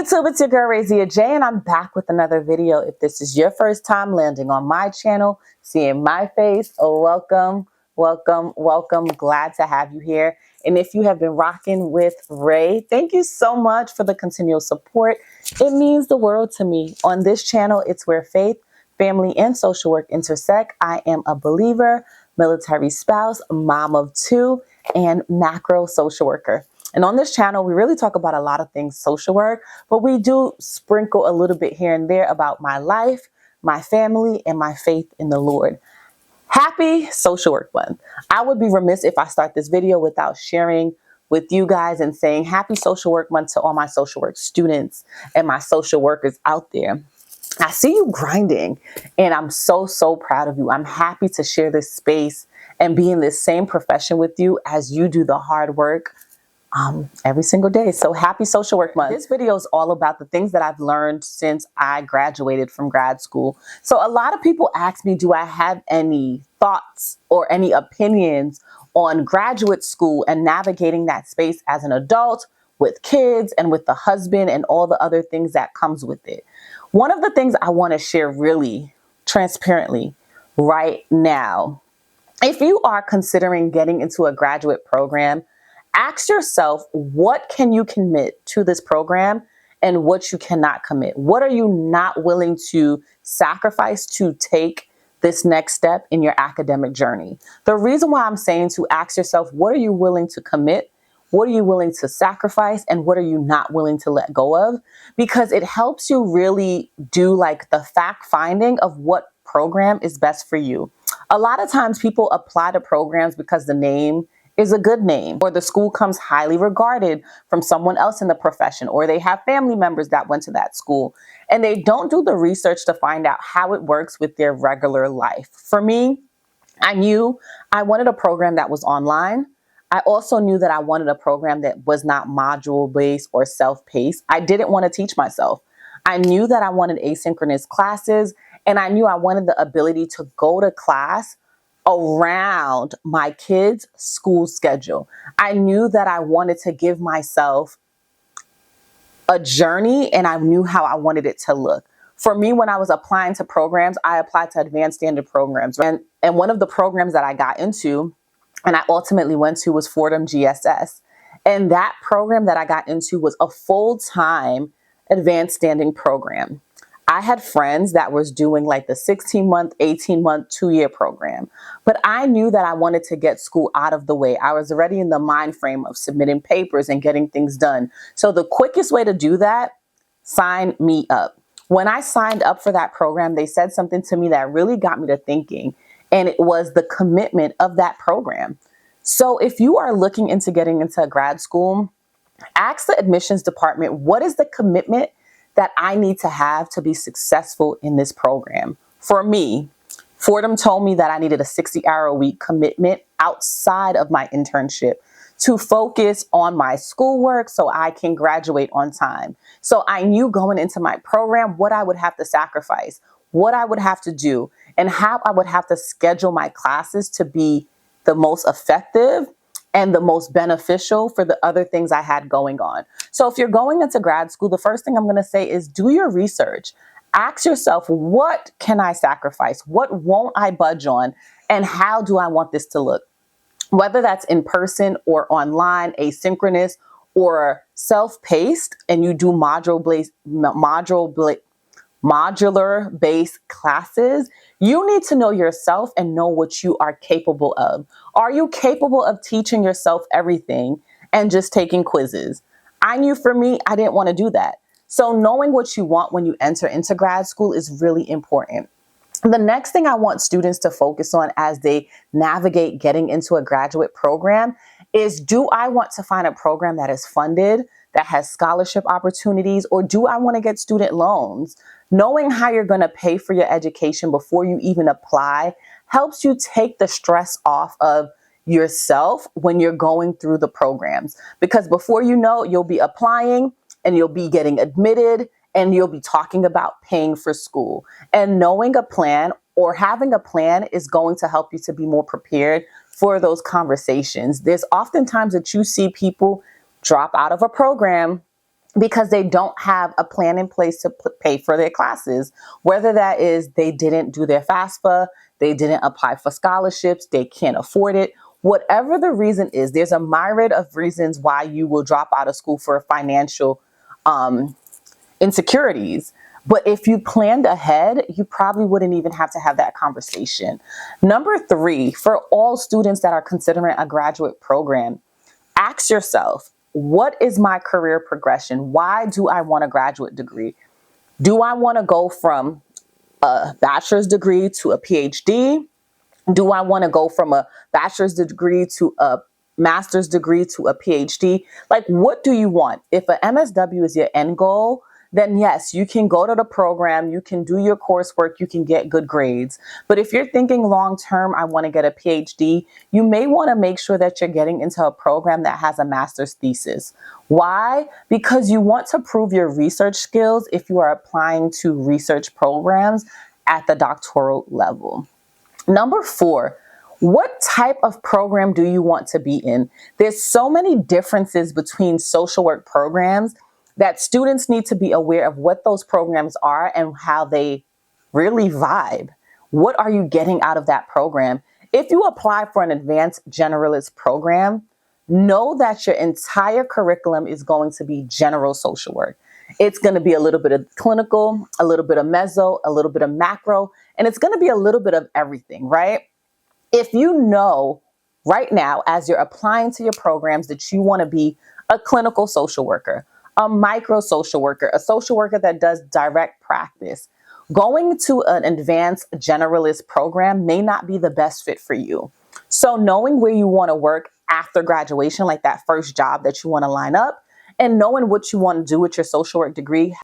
YouTube, it's your girl Razia J, and I'm back with another video. If this is your first time landing on my channel, seeing my face, welcome, welcome, welcome. Glad to have you here. And if you have been rocking with Ray, thank you so much for the continual support. It means the world to me. On this channel, it's where faith, family, and social work intersect. I am a believer, military spouse, mom of two, and macro social worker. And on this channel, we really talk about a lot of things social work, but we do sprinkle a little bit here and there about my life, my family, and my faith in the Lord. Happy Social Work Month. I would be remiss if I start this video without sharing with you guys and saying Happy Social Work Month to all my social work students and my social workers out there. I see you grinding, and I'm so proud of you. I'm happy to share this space and be in this same profession with you as you do the hard work every single day. So happy Social Work Month. This video is all about the things that I've learned since I graduated from grad school. So a lot of people ask me, do I have any thoughts or any opinions on graduate school and navigating that space as an adult with kids and with the husband and all the other things that comes with it. One of the things I want to share really transparently right now, if you are considering getting into a graduate program, ask yourself, what can you commit to this program and what you cannot commit? What are you not willing to sacrifice to take this next step in your academic journey? The reason why I'm saying to ask yourself, what are you willing to commit? What are you willing to sacrifice? And what are you not willing to let go of? Because it helps you really do like the fact finding of what program is best for you. A lot of times people apply to programs because the name is a good name, or the school comes highly regarded from someone else in the profession, or they have family members that went to that school, and they don't do the research to find out how it works with their regular life. For me, I knew I wanted a program that was online. I also knew that I wanted a program that was not module-based or self-paced. I didn't want to teach myself. I knew that I wanted asynchronous classes, and I knew I wanted the ability to go to class around my kids' school schedule. I knew that I wanted to give myself a journey, and I knew how I wanted it to look. For me, when I was applying to programs, I applied to advanced standard programs. And one of the programs that I got into and I ultimately went to was Fordham GSS. And that program that I got into was a full-time advanced standing program. I had friends that was doing like the 16-month, 18-month, 2-year program. But I knew that I wanted to get school out of the way. I was already in the mind frame of submitting papers and getting things done. So the quickest way to do that, sign me up. When I signed up for that program, they said something to me that really got me to thinking, and it was the commitment of that program. So if you are looking into getting into grad school, ask the admissions department, what is the commitment that I need to have to be successful in this program? For me, Fordham told me that I needed a 60-hour-a-week commitment outside of my internship to focus on my schoolwork so I can graduate on time. So I knew going into my program what I would have to sacrifice, what I would have to do, and how I would have to schedule my classes to be the most effective and the most beneficial for the other things I had going on. So if you're going into grad school, the first thing I'm going to say is do your research. Ask yourself, what can I sacrifice? What won't I budge on? And how do I want this to look? Whether that's in person or online, asynchronous or self-paced, and you do modular-based classes, you need to know yourself and know what you are capable of. Are you capable of teaching yourself everything and just taking quizzes? I knew for me, I didn't want to do that. So knowing what you want when you enter into grad school is really important. The next thing I want students to focus on as they navigate getting into a graduate program is, do I want to find a program that is funded, that has scholarship opportunities, or do I want to get student loans? Knowing how you're going to pay for your education before you even apply helps you take the stress off of yourself when you're going through the programs. Because before you know, you'll be applying and you'll be getting admitted and you'll be talking about paying for school. And knowing a plan or having a plan is going to help you to be more prepared for those conversations. There's oftentimes that you see people drop out of a program because they don't have a plan in place to pay for their classes. Whether that is they didn't do their FAFSA, they didn't apply for scholarships, they can't afford it. Whatever the reason is, there's a myriad of reasons why you will drop out of school for financial insecurities. But if you planned ahead, you probably wouldn't even have to have that conversation. Number 3, for all students that are considering a graduate program, ask yourself, what is my career progression? Why do I want a graduate degree? Do I want to go from a bachelor's degree to a PhD? Do I want to go from a bachelor's degree to a master's degree to a PhD? Like, what do you want? If an MSW is your end goal, then yes, you can go to the program, you can do your coursework, you can get good grades. But if you're thinking long term, I want to get a PhD, you may want to make sure that you're getting into a program that has a master's thesis. Why? Because you want to prove your research skills if you are applying to research programs at the doctoral level. Number 4, what type of program do you want to be in? There's so many differences between social work programs that students need to be aware of what those programs are and how they really vibe. What are you getting out of that program? If you apply for an advanced generalist program, know that your entire curriculum is going to be general social work. It's going to be a little bit of clinical, a little bit of meso, a little bit of macro, and it's going to be a little bit of everything, right? If you know right now, as you're applying to your programs, that you want to be a clinical social worker, a micro social worker, a social worker that does direct practice, going to an advanced generalist program may not be the best fit for you. So knowing where you want to work after graduation, like that first job that you want to line up, and knowing what you want to do with your social work degree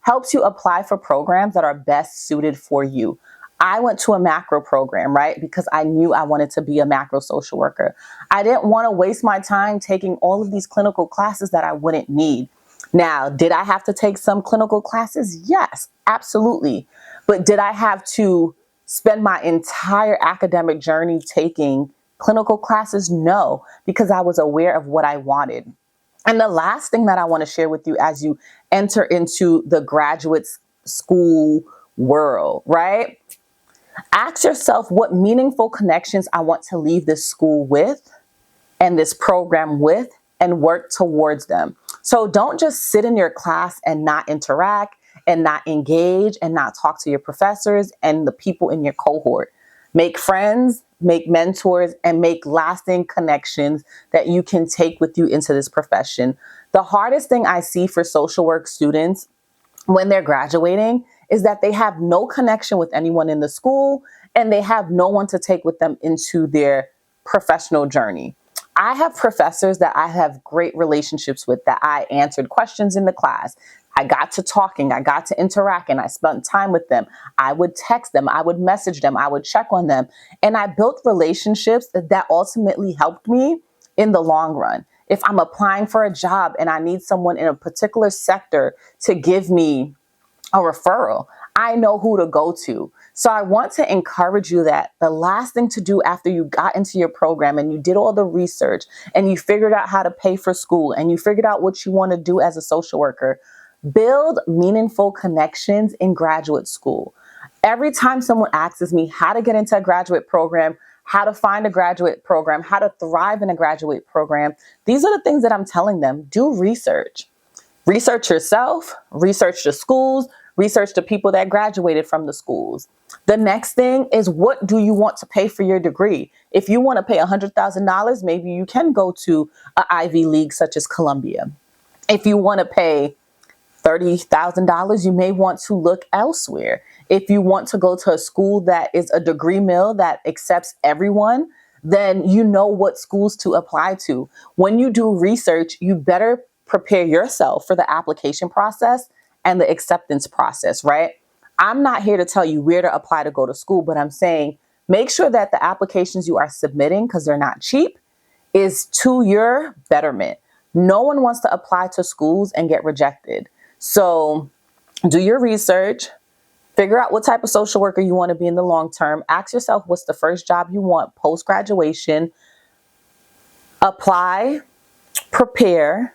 helps you apply for programs that are best suited for you. I went to a macro program, right? Because I knew I wanted to be a macro social worker. I didn't want to waste my time taking all of these clinical classes that I wouldn't need. Now, did I have to take some clinical classes? Yes, absolutely. But did I have to spend my entire academic journey taking clinical classes? No, because I was aware of what I wanted. And the last thing that I want to share with you as you enter into the graduate school world, right? Ask yourself what meaningful connections I want to leave this school with and this program with, and work towards them. So don't just sit in your class and not interact and not engage and not talk to your professors and the people in your cohort. Make friends, make mentors, and make lasting connections that you can take with you into this profession. The hardest thing I see for social work students when they're graduating is that they have no connection with anyone in the school and they have no one to take with them into their professional journey. I have professors that I have great relationships with, that I answered questions in the class. I got to talking, I got to interact, and I spent time with them. I would text them, I would message them, I would check on them. And I built relationships that ultimately helped me in the long run. If I'm applying for a job and I need someone in a particular sector to give me a referral, I know who to go to. So I want to encourage you that the last thing to do after you got into your program and you did all the research and you figured out how to pay for school and you figured out what you want to do as a social worker, build meaningful connections in graduate school. Every time someone asks me how to get into a graduate program, how to find a graduate program, how to thrive in a graduate program, these are the things that I'm telling them. Do research. Research yourself, research the schools, research the people that graduated from the schools. The next thing is, what do you want to pay for your degree? If you want to pay $100,000, maybe you can go to an Ivy League such as Columbia. If you want to pay $30,000, you may want to look elsewhere. If you want to go to a school that is a degree mill that accepts everyone, then you know what schools to apply to. When you do research, you better prepare yourself for the application process and the acceptance process, right? I'm not here to tell you where to apply to go to school, but I'm saying make sure that the applications you are submitting, because they're not cheap, is to your betterment. No one wants to apply to schools and get rejected. So do your research, figure out what type of social worker you want to be in the long term. Ask yourself, what's the first job you want post-graduation? Apply, prepare,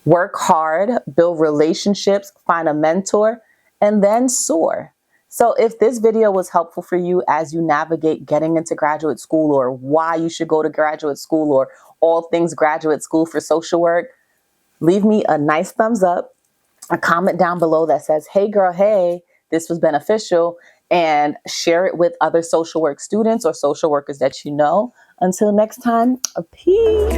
Work hard, build relationships, find a mentor, and then soar. So if this video was helpful for you as you navigate getting into graduate school, or why you should go to graduate school, or all things graduate school for social work, leave me a nice thumbs up, a comment down below that says, hey girl, hey, this was beneficial, and share it with other social work students or social workers that you know. Until next time, peace.